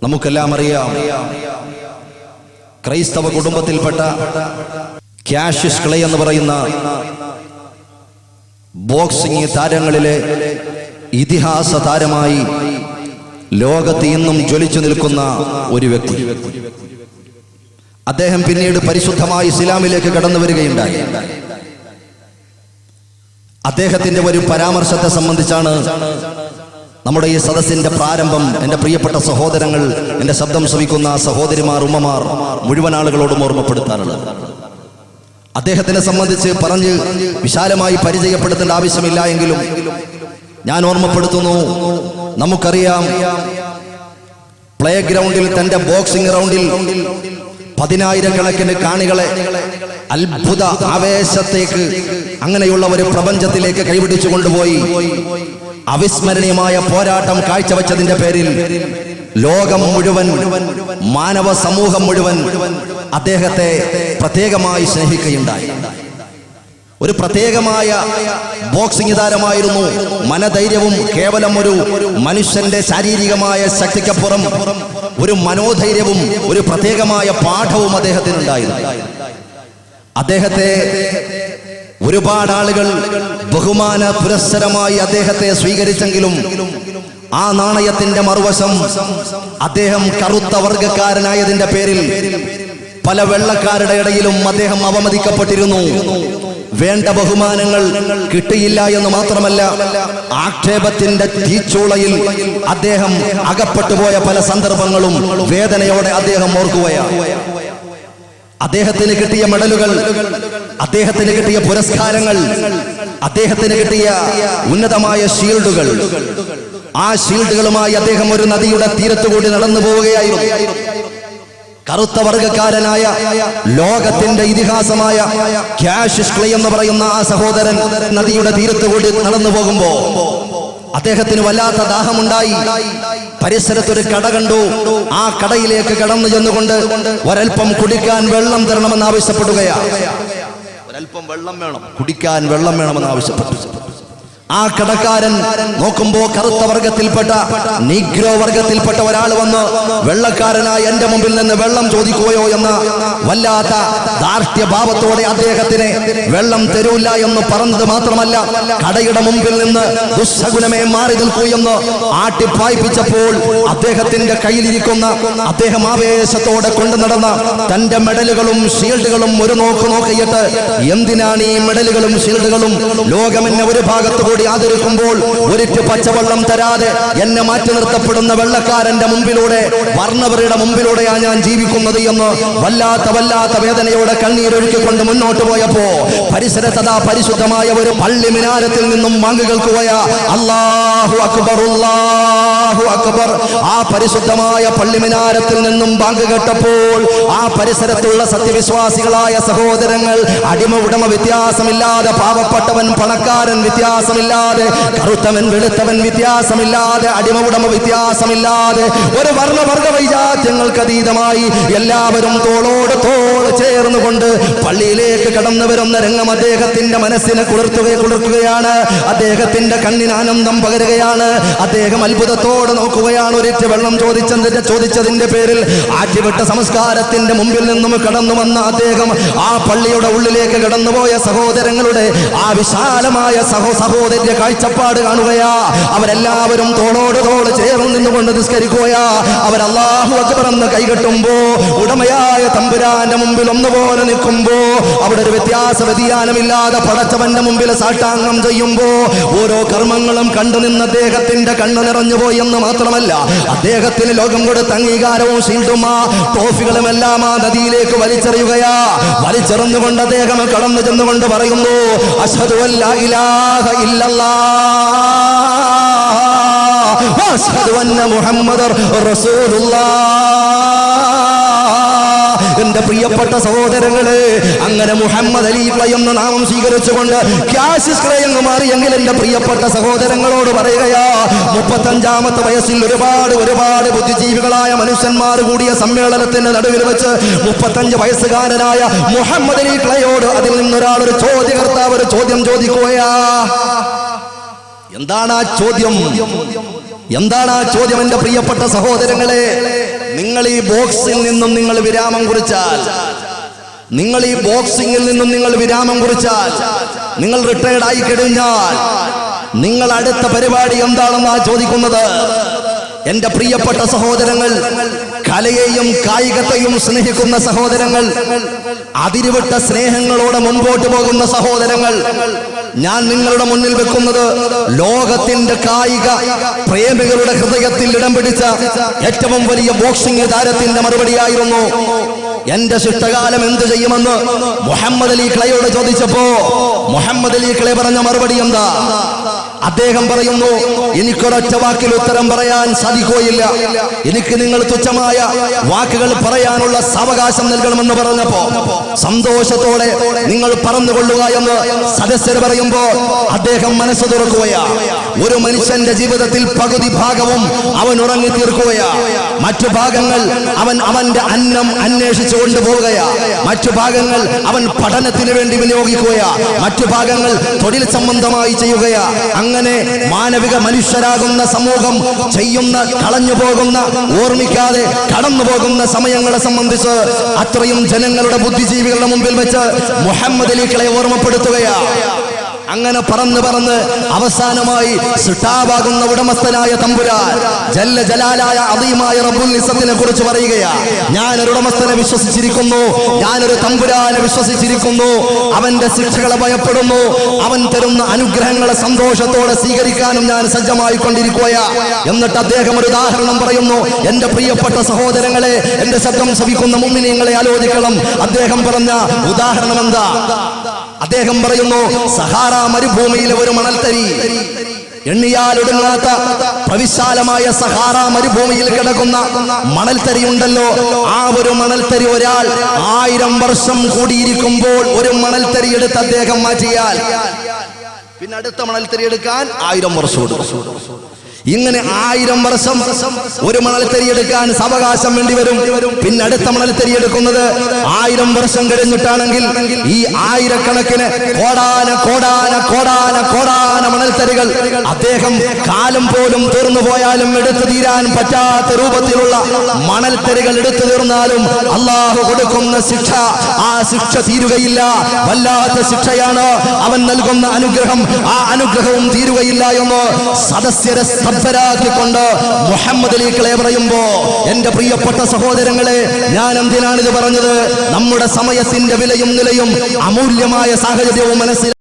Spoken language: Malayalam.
നമുക്കെല്ലാം അറിയാം, ക്രൈസ്തവ കുടുംബത്തിൽപ്പെട്ട കാഷ്യസ് ക്ലേ എന്ന് പറയുന്ന ബോക്സിംഗ് താരങ്ങളിലെ ഇതിഹാസ താരമായി ലോകത്ത് ഇന്നും ജ്വലിച്ചു നിൽക്കുന്ന ഒരു വ്യക്തി. അദ്ദേഹം പിന്നീട് പരിശുദ്ധമായ ഇസ്ലാമിലേക്ക് കടന്നു വരികയുണ്ടായി. അദ്ദേഹത്തിന്റെ ഒരു പരാമർശത്തെ സംബന്ധിച്ചാണ് നമ്മുടെ ഈ സദസ്സിന്റെ പ്രാരംഭം. എൻ്റെ പ്രിയപ്പെട്ട സഹോദരങ്ങൾ, എൻ്റെ ശബ്ദം ശ്രവിക്കുന്ന സഹോദരിമാർ, ഉമ്മമാർ, മുഴുവൻ ആളുകളോടും ഓർമ്മപ്പെടുത്താറുള്ളത്. അദ്ദേഹത്തിനെ സംബന്ധിച്ച് പറഞ്ഞ് വിശാലമായി പരിചയപ്പെടുത്തേണ്ട ആവശ്യമില്ല എങ്കിലും ഞാൻ ഓർമ്മപ്പെടുത്തുന്നു. നമുക്കറിയാം, പ്ലേ ഗ്രൗണ്ടിൽ, തന്റെ ബോക്സിംഗ് റൗണ്ടിൽ 10,000-കണക്കിന് കാണികളെ അത്ഭുത ആവേശത്തേക്ക്, അങ്ങനെയുള്ള ഒരു പ്രപഞ്ചത്തിലേക്ക് കൈപിടിച്ചു കൊണ്ടുപോയി അവിസ്മരണീയമായ പോരാട്ടം കാഴ്ചവെച്ചതിന്റെ പേരിൽ ലോകം മുഴുവൻ, മാനവ സമൂഹം മുഴുവൻ അദ്ദേഹത്തെ പ്രത്യേകമായി സ്നേഹിക്കുകയുണ്ടായി. ഒരു പ്രത്യേകമായ ബോക്സിംഗ് താരമായിരുന്നു. മനധൈര്യവും കേവലം ഒരു മനുഷ്യന്റെ ശാരീരികമായ ശക്തിക്കപ്പുറം ഒരു മനോധൈര്യവും ഒരു പ്രത്യേകമായ പാഠവും അദ്ദേഹത്തിനുണ്ടായിരുന്നു. അദ്ദേഹത്തെ ഒരുപാട് ആളുകൾ ബഹുമാന പുരസ്സരമായി അദ്ദേഹത്തെ സ്വീകരിച്ചെങ്കിലും ആ നാണയത്തിന്റെ മറുവശം അദ്ദേഹം കറുത്ത വർഗക്കാരനായതിന്റെ പേരിൽ പല വെള്ളക്കാരുടെ ഇടയിലും അദ്ദേഹം അവമതിക്കപ്പെട്ടിരുന്നു. വേണ്ട ബഹുമാനങ്ങൾ കിട്ടിയില്ല എന്ന് മാത്രമല്ല, ആക്ഷേപത്തിന്റെ തീച്ചൂളയിൽ അദ്ദേഹം അകപ്പെട്ടുപോയ പല സന്ദർഭങ്ങളും വേദനയോടെ അദ്ദേഹം ഓർക്കുകയാണ്. അദ്ദേഹത്തിന് കിട്ടിയ മെഡലുകൾ, അദ്ദേഹത്തിന് കിട്ടിയ പുരസ്കാരങ്ങൾ, അദ്ദേഹത്തിന് കിട്ടിയ ഉന്നതമായ ഷീൽഡുകൾ, ആ ഷീൽഡുകളുമായി അദ്ദേഹം ഒരു നദിയുടെ തീരത്തുകൂടി നടന്നു പോവുകയായിരുന്നു. കറുത്ത വർഗക്കാരനായ ലോകത്തിന്റെ ഇതിഹാസമായ കാഷ്യസ് ക്ലേ എന്ന് പറയുന്ന ആ സഹോദരൻ നദിയുടെ തീരത്തുകൂടി നടന്നു പോകുമ്പോ അദ്ദേഹത്തിന് വല്ലാത്ത ദാഹമുണ്ടായി. പരിസരത്തൊരു കട കണ്ടു. ആ കടയിലേക്ക് കടന്നു ചെന്നുകൊണ്ട് ഒരൽപ്പം കുടിക്കാൻ വെള്ളം തരണമെന്ന് ആവശ്യപ്പെടുകയാണ്. ഒരൽപ്പം വെള്ളം വേണം, കുടിക്കാൻ വെള്ളം വേണമെന്ന് ആവശ്യപ്പെട്ടു. ആ കടക്കാരൻ നോക്കുമ്പോ കറുത്ത വർഗത്തിൽപ്പെട്ട, നീഗ്രോ വർഗത്തിൽപ്പെട്ട ഒരാൾ വന്ന് വെള്ളക്കാരനായ എന്റെ മുമ്പിൽ നിന്ന് വെള്ളം ചോദിക്കുകയോ എന്ന വല്ലാത്ത ധാർഷ്ട്യഭാവത്തോടെ അദ്ദേഹത്തിന് വെള്ളം തരൂല്ല എന്ന് പറഞ്ഞത് മാത്രമല്ല, കടയുടെ മുമ്പിൽ നിന്ന് ദുസ്സഗുണമേ മാറി നിൽക്കൂ എന്ന് ആട്ടിപ്പായിപ്പിച്ചപ്പോൾ അദ്ദേഹത്തിന്റെ കയ്യിലിരിക്കുന്ന, അദ്ദേഹം ആവേശത്തോടെ കൊണ്ടു നടന്ന തന്റെ മെഡലുകളും ഷീൽഡുകളും ഒരു നോക്ക് നോക്കിയിട്ട്, എന്തിനാണ് ഈ മെഡലുകളും ഷീൽഡുകളും? ലോകം എന്നെ ഒരു ഭാഗത്ത് ആദരിക്കുമ്പോൾ ഒരിറ്റ് പച്ചവെള്ളം തരാതെ എന്നെ മാറ്റി നിർത്തപ്പെടുന്ന വെള്ളക്കാരന്റെ മുമ്പിലൂടെ, വർണ്ണവരുടെ മുമ്പിലൂടെയാണ് ഞാൻ ജീവിക്കുന്നത് എന്ന് വല്ലാത്ത വേദനയോടെ കണ്ണീരൊഴുക്കിക്കൊണ്ട് മുന്നോട്ട് പോയപ്പോ പരിസരത്തതാ പരിശുദ്ധമായ ഒരു പള്ളി മിനാരത്തിൽ നിന്നും വാങ്ങി കേൾക്കുകയാ, അല്ലാഹു അക്ബർ, അല്ലാഹു അക്ബർ. ആ പരിശുദ്ധമായ പള്ളി മിനാരത്തിൽ നിന്നും വാങ്ങി കേട്ടപ്പോൾ ആ പരിസരത്തുള്ള സത്യവിശ്വാസികളായ സഹോദരങ്ങൾ, അടിമ ഉടമ വ്യത്യാസമില്ലാതെ, പാവപ്പെട്ടവൻ പണക്കാരൻ വ്യത്യാസമില്ലാതെ, കറുത്തവൻ വെളുത്തവൻ വ്യത്യാസമില്ലാതെ, അടിമ ഉടമ വ്യത്യാസമില്ലാതെ, ഒരു വർണ്ണവർഗ വൈജാത്യങ്ങൾക്ക് അതീതമായി എല്ലാവരും തോളോട് തോൾ ചേർന്നുകൊണ്ട് പള്ളിയിലേക്ക് കടന്നു വരുന്ന രംഗം അദ്ദേഹത്തിന്റെ മനസ്സിനെ കുളിർക്കുകയാണ്. അദ്ദേഹത്തിന്റെ കണ്ണിന് ആനന്ദം പകരുകയാണ്. അദ്ദേഹം അത്ഭുതത്തോടെ നോക്കുകയാണ്. ഒരിറ്റ് വെള്ളം ചോദിച്ചതിന്റെ പേരിൽ ആറ്റുവിട്ട സംസ്കാരത്തിന്റെ മുമ്പിൽ നിന്നും കടന്നു വന്ന അദ്ദേഹം ആ പള്ളിയുടെ ഉള്ളിലേക്ക് കടന്നുപോയ സഹോദരങ്ങളുടെ ആ വിശാലമായ സഹോദര്യ കാഴ്ചപ്പാട് കാണുകയാ. അവരെല്ലാവരും തോളോട് തോൾ ചേർന്ന് നിന്നുകൊണ്ട് നിസ്കരിക്കുകയാ. അവർ അല്ലാഹു അക്ബർ എന്ന് കൈകെട്ടുമ്പോ, ഉടമയായ തമ്പുരാന്റെ മുമ്പിൽ ഒന്നുപോലെ നിൽക്കുമ്പോ, അവിടെ ഒരു വ്യത്യാസമില്ലാതെ പടച്ചവന്റെ മുമ്പിൽ സാഷ്ടാംഗം ചെയ്യുമ്പോ ഓരോ കർമ്മങ്ങളും കണ്ടു നിന്ന് അദ്ദേഹത്തിന്റെ കണ്ണ് നിറഞ്ഞുപോയി എന്ന് മാത്രമല്ല, അദ്ദേഹത്തിന് ലോകം കൊടുത്ത അംഗീകാരവും ഷീൽഡും ആ ട്രോഫികളും എല്ലാം ആ നദിയിലേക്ക് വലിച്ചെറിയുകയാ. വലിച്ചെറിഞ്ഞുകൊണ്ട് അദ്ദേഹം കടന്നു ചെന്നുകൊണ്ട് പറയുന്നു, അശ്ഹദു അല്ലാ ഇലാഹ ഇല്ലല്ലാഹ് വ അശ്ഹദു അന്ന മുഹമ്മദർ റസൂലുള്ളാഹ്. എന്റെ പ്രിയപ്പെട്ട സഹോദരങ്ങളെ, അങ്ങനെ മുഹമ്മദ് അലി ക്ലേ എന്ന നാമം സ്വീകരിച്ചുകൊണ്ട് കാഷ്യസ് ക്ലേ എന്ന് മാറിയെങ്കിൽ എന്റെ പ്രിയപ്പെട്ട സഹോദരങ്ങളോട് പറയുകയാ, 35-ാമത്തെ വയസ്സിൽ ഒരുപാട് ബുദ്ധിജീവികളായ മനുഷ്യന്മാർ കൂടിയ സമ്മേളനത്തിന്റെ നടുവിൽ വെച്ച് 35 വയസ്സുകാരനായ മുഹമ്മദ് അലി ക്ലേയോട് അതിൽ നിന്നൊരാൾ, ഒരു ചോദ്യകർത്താവ് ഒരു ചോദ്യം ചോദിക്കുകയാ. എന്താണ് ആ ചോദ്യം? എന്താണ് ആ ചോദ്യം? എന്റെ പ്രിയപ്പെട്ട സഹോദരങ്ങളെ, നിങ്ങൾ ഈ ബോക്സിൽ നിന്നും നിങ്ങൾ വിരാമം കുറിച്ചാൽ, നിങ്ങൾ ഈ ബോക്സിംഗിൽ നിന്നും നിങ്ങൾ വിരാമം കുറിച്ചാൽ, നിങ്ങൾ റിട്ടയർഡ് ആയി കഴിഞ്ഞാൽ നിങ്ങൾ അടുത്ത പരിപാടി എന്താണെന്നാ ചോദിക്കുന്നത്. എന്റെ പ്രിയപ്പെട്ട സഹോദരങ്ങൾ, കലയെയും കായികത്തെയും സ്നേഹിക്കുന്ന സഹോദരങ്ങൾ, അതിരുവിട്ട സ്നേഹങ്ങളോടെ മുൻപോട്ട് പോകുന്ന സഹോദരങ്ങൾ, ഞാൻ നിങ്ങളുടെ മുന്നിൽ വെക്കുന്നത് ലോകത്തിന്റെ കായിക പ്രേമികളുടെ ഹൃദയത്തിൽ ഇടം പിടിച്ച ഏറ്റവും വലിയ ബോക്സിംഗ് താരത്തിന്റെ മറുപടിയായിരുന്നു. എന്റെ ശിഷ്ടകാലം എന്ത് ചെയ്യുമെന്ന് മുഹമ്മദ് അലി ക്ലയോട് ചോദിച്ചപ്പോ മുഹമ്മദ് അലി ക്ലേ പറഞ്ഞ മറുപടി എന്താ? അദ്ദേഹം പറയുന്നു, എനിക്കൊരൊറ്റ വാക്കിൽ ഉത്തരം പറയാൻ സാധിക്കുകയില്ല, എനിക്ക് നിങ്ങൾ തുച്ഛമായ വാക്കുകൾ പറയാനുള്ള സാവകാശം നൽകണമെന്ന് പറഞ്ഞപ്പോ സന്തോഷത്തോടെ നിങ്ങൾ പറഞ്ഞുകൊള്ളുക എന്ന് സദസ്യർ പറയുമ്പോ അദ്ദേഹം മനസ്സ് തുറക്കുകയാ. ഒരു മനുഷ്യന്റെ ജീവിതത്തിൽ പകുതി ഭാഗവും അവൻ ഉറങ്ങി തീർക്കുകയാ, മറ്റു ഭാഗങ്ങൾ അവൻ അവന്റെ അന്നം അന്വേഷിച്ചു കൊണ്ടുപോവുകയാ, മറ്റു ഭാഗങ്ങൾ അവൻ പഠനത്തിന് വേണ്ടി വിനിയോഗിക്കുകയാ, മറ്റു ഭാഗങ്ങൾ തൊഴിൽ സംബന്ധമായി ചെയ്യുകയാ. അങ്ങനെ മാനവിക മനുഷ്യരാകുന്ന സമൂഹം ചെയ്യുന്ന, കളഞ്ഞു പോകുന്ന, ഓർമ്മിക്കാതെ കടന്നു പോകുന്ന സമയങ്ങളെ സംബന്ധിച്ച് അത്രയും ജനങ്ങളുടെ ബുദ്ധിജീവികളുടെ മുമ്പിൽ വെച്ച് മുഹമ്മദ് അലി ക്ലേ ഓർമ്മപ്പെടുത്തുകയാ. അങ്ങനെ പറന്ന് അവസാനമായി സിട്ടാവാകുന്ന ഉടമസ്ഥനായ തമ്പുരാൻ ജല്ല ജലാലായ അദീമായ റബ്ബുൽ ഇസ്സത്തിനെ കുറിച്ച് പറയുകയാ. ഞാനൊരു ഉടമസ്ഥനെ വിശ്വസിച്ചിരിക്കുന്നു, ഞാനൊരു തമ്പുരാനെ വിശ്വസിച്ചിരിക്കുന്നു, അവന്റെ ശിക്ഷകളെ ഭയപ്പെടുന്നു, അവൻ തരുന്ന അനുഗ്രഹങ്ങളെ സന്തോഷത്തോടെ സ്വീകരിക്കാനും ഞാൻ സജ്ജമായി കൊണ്ടിരിക്കുകയാ. എന്നിട്ട് അദ്ദേഹം ഒരു ഉദാഹരണം പറയുന്നു. എന്റെ പ്രിയപ്പെട്ട സഹോദരങ്ങളെ, എന്റെ ശബ്ദം ശ്രവിക്കുന്ന മുഅ്മിനീങ്ങളെ ആലോചിക്കണം. അദ്ദേഹം പറഞ്ഞ ഉദാഹരണം എന്താ? അദ്ദേഹം പറയുന്നു, സഹാറ മരുഭൂമിയിലെ ഒരു മണൽത്തരി, എണ്ണിയാൽ ഒടുങ്ങാത്ത പ്രവിശാലമായ സഹാറ മരുഭൂമിയിൽ കിടക്കുന്ന മണൽത്തരി ഉണ്ടല്ലോ, ആ ഒരു മണൽത്തരി ഒരാൾ 1000 വർഷം കൂടിയിരിക്കുമ്പോൾ ഒരു മണൽത്തരി എടുത്ത് അദ്ദേഹം മാറ്റിയാൽ പിന്നെ അടുത്ത മണൽത്തരി എടുക്കാൻ 1000 വർഷം എടുക്കും. ഇങ്ങനെ 1000 വർഷം ഒരു മണൽത്തരി എടുക്കാൻ സാവകാശം വേണ്ടി വരും. പിന്നെ അടുത്ത മണൽത്തരി എടുക്കുന്നത് 1000 വർഷം കഴിഞ്ഞിട്ടാണെങ്കിൽ ഈ ആയിരക്കണക്കിന് കോടാന മണൽത്തരികൾ അദ്ദേഹം കാലം പോലും തീർന്നു പോയാലും എടുത്തു തീരാൻ പറ്റാത്ത രൂപത്തിലുള്ള മണൽത്തരികൾ എടുത്തു തീർന്നാലും അള്ളാഹു കൊടുക്കുന്ന ശിക്ഷ, ആ ശിക്ഷ തീരുകയില്ല. വല്ലാത്ത ശിക്ഷയാണ് അവൻ നൽകുന്ന അനുഗ്രഹം, ആ അനുഗ്രഹവും തീരുകയില്ല എന്ന് സദസ്യരെ കൊണ്ട് മുഹമ്മദ് അലി ക്ലേ പറയുമ്പോ, എന്റെ പ്രിയപ്പെട്ട സഹോദരങ്ങളെ, ഞാൻ എന്തിനാണിത് പറഞ്ഞത്? നമ്മുടെ സമയത്തിന്റെ വിലയും നിലയും അമൂല്യമായ സാഹചര്യവും മനസ്സിൽ